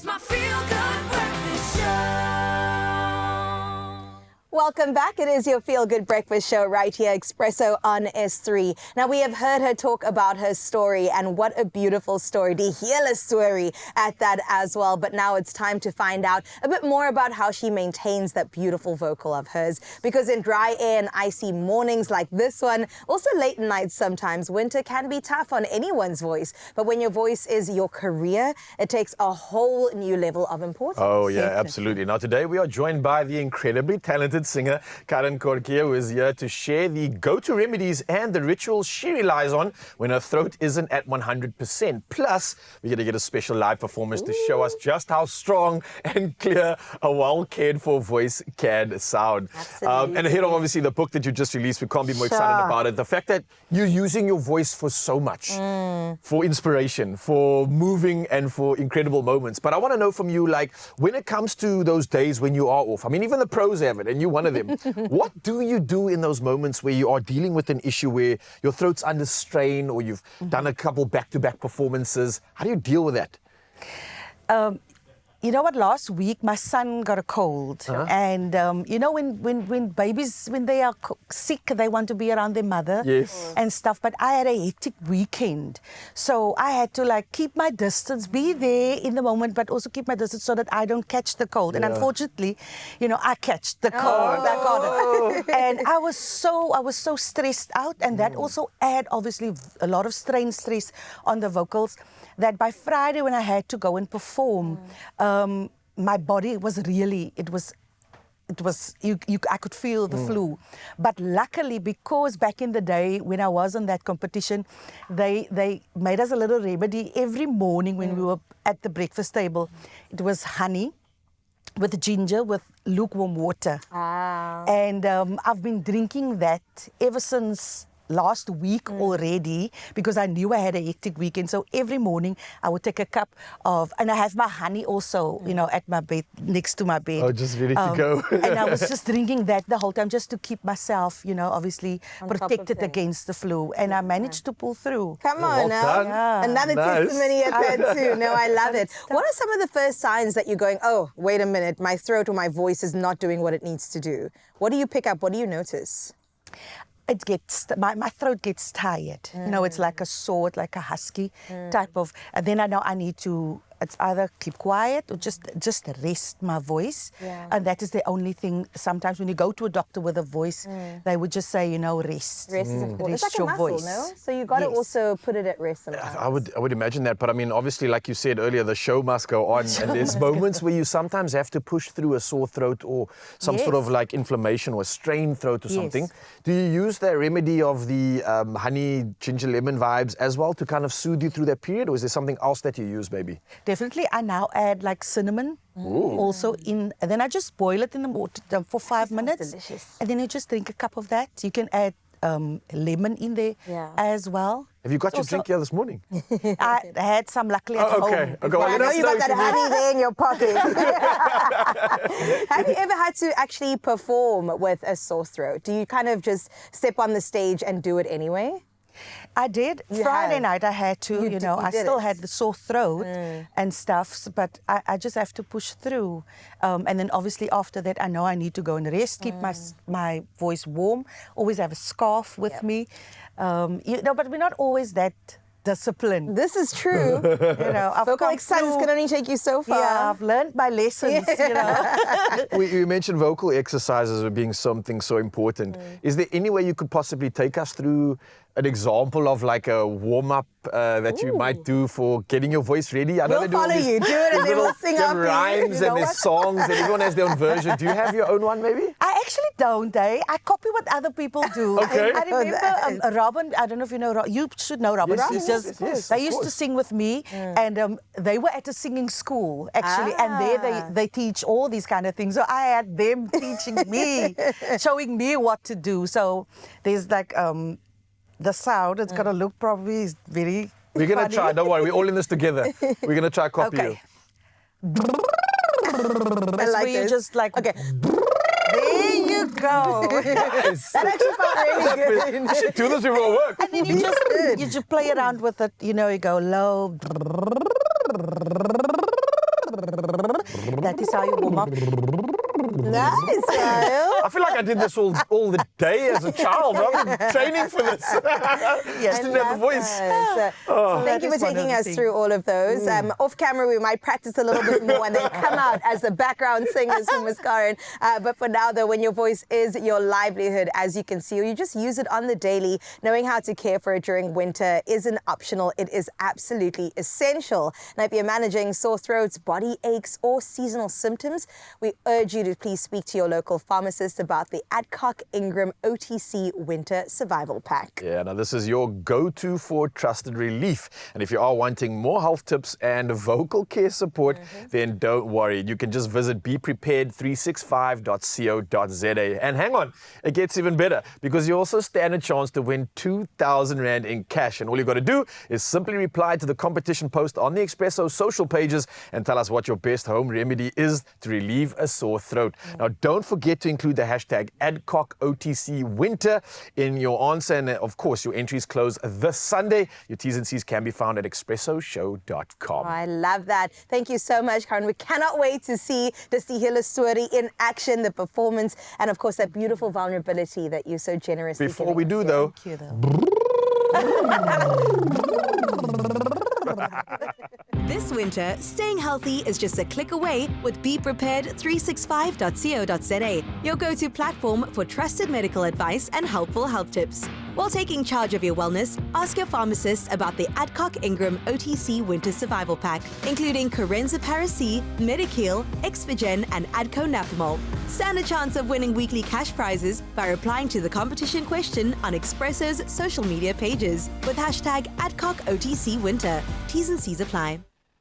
It's my feel-good breakfast show. Welcome back. It is your Feel Good Breakfast Show right here, Expresso on S3. Now, we have heard her talk about her story, and what a beautiful story. The healer story at that as well. But now it's time to find out a bit more about how she maintains that beautiful vocal of hers. Because in dry air and icy mornings like this one, also late nights sometimes, winter can be tough on anyone's voice. But when your voice is your career, it takes a whole new level of importance. Oh, yeah, absolutely. Now, today we are joined by the incredibly talented singer Karin, who is here to share the go-to remedies and the rituals she relies on when her throat isn't at 100%. Plus, we're going to get a special live performance to show us just how strong and clear a well-cared-for voice can sound. Absolutely. And ahead of, obviously, the book that you just released, we can't be more excited about it. The fact that you're using your voice for so much, for inspiration, for moving and for incredible moments. But I want to know from you, like, when it comes to those days when you are off, I mean, even the pros have it, and you're one of them. What do you do in those moments where you are dealing with an issue where your throat's under strain, or you've done a couple back-to-back performances? How do you deal with that? You know what, last week my son got a cold, and you know when babies, when they are sick, they want to be around their mother and stuff, but I had a hectic weekend, so I had to like keep my distance, be there in the moment, but also keep my distance so that I don't catch the cold. And unfortunately, you know, I catch the cold. I got it. And I was so stressed out, and that also add obviously a lot of stress on the vocals, that by Friday when I had to go and perform, my body was really, I could feel the flu. But luckily, because back in the day when I was on that competition, they made us a little remedy every morning when we were at the breakfast table. It was honey with ginger with lukewarm water. And I've been drinking that ever since last week already, because I knew I had a hectic weekend. So every morning I would take a cup of, and I have my honey also, you know, at my bed, next to my bed. Oh, just ready to go. And I was just drinking that the whole time just to keep myself, you know, obviously protected against the flu. And I managed to pull through. Come on now. Yeah. Another testimony at that too. No, I love it. What are some of the first signs that you're going, oh, wait a minute, my throat or my voice is not doing what it needs to do? What do you pick up? What do you notice? It gets, my throat gets tired. You know, it's like a sword, like a husky type of, and then I know I need to, it's either keep quiet or just rest my voice. And that is the only thing. Sometimes when you go to a doctor with a voice, they would just say, you know, rest. Rest is important. It's like your a muscle, voice. no? So you got to also put it at rest sometimes. I would imagine that, but I mean, obviously, like you said earlier, the show must go on, and there's moments where you sometimes have to push through a sore throat or some sort of like inflammation or a strained throat or something. Do you use the remedy of the honey, ginger, lemon vibes as well to kind of soothe you through that period, or is there something else that you use maybe? Definitely, I now add like cinnamon also in, and then I just boil it in the water for 5 minutes. Delicious. And then you just drink a cup of that. You can add lemon in there as well. Have you got your drink here this morning? I had some luckily at home. Okay, well, I know you got that honey there in your pocket. Have you ever had to actually perform with a sore throat? Do you kind of just step on the stage and do it anyway? I did. Friday night I had to, you know, I still had the sore throat and stuff, but I just have to push through. And then obviously after that, I know I need to go and rest, keep my voice warm, always have a scarf with me. You know, but we're not always that disciplined. This is true. You know, vocal exercises can only take you so far. Yeah, I've learned my lessons, you know. You mentioned vocal exercises as being something so important. Is there any way you could possibly take us through an example of like a warm-up that you might do for getting your voice ready? I know We'll follow you. Do it and then we'll sing after you. rhymes and there's songs and everyone has their own version. Do you have your own one maybe? I actually don't, I copy what other people do. Okay. I remember Robin, I don't know if you know, you should know Robin. Yes, They used to sing with me, and they were at a singing school, actually, and there they teach all these kind of things. So I had them teaching me, showing me what to do. So there's like the sound, it's going to look probably very We're going to funny. try, don't worry, we're all in this together. We're going to try copy you. That's like where you this. just like, Okay. there you go. Nice. That actually felt really good. I should do this before work. And then you just play around with it, you know, you go low. That is how you warm up. Nice, Rahel. I feel like I did this all the day as a child. I've been training for this. Yes, didn't have a voice. Thank you for is one taking of us the through all of those. Off camera, we might practice a little bit more and then come out as the background singers from Miss Karin. But for now, though, when your voice is your livelihood, as you can see, or you just use it on the daily, knowing how to care for it during winter isn't optional. It is absolutely essential. Now, if you're managing sore throats, body aches, or seasonal symptoms, we urge you to please speak to your local pharmacist about the ADCOCK INGRAM OTC Winter Survival Pack. Yeah, now this is your go-to for trusted relief. And if you are wanting more health tips and vocal care support, then don't worry. You can just visit beprepared365.co.za. And hang on, it gets even better because you also stand a chance to win 2,000 Rand in cash. And all you've got to do is simply reply to the competition post on the Expresso social pages and tell us what your best home remedy is to relieve a sore throat. Now, don't forget to include the hashtag ADCOCK in your answer. And of course, your entries close this Sunday. Your T's and C's can be found at expressoshow.com. Oh, I love that. Thank you so much, Karin. We cannot wait to see the Sihila story in action, the performance, and of course, that beautiful vulnerability that you so generously Before we do, though, Thank you, though. This winter, staying healthy is just a click away with beprepared365.co.za, your go-to platform for trusted medical advice and helpful health tips. While taking charge of your wellness, ask your pharmacist about the ADCOCK INGRAM OTC Winter Survival Pack, including Corenza Paracy, Medikil, Exvigen, and Adco Napamol. Stand a chance of winning weekly cash prizes by replying to the competition question on Expresso's social media pages with hashtag ADCOCK OTC Winter. T's and C's apply.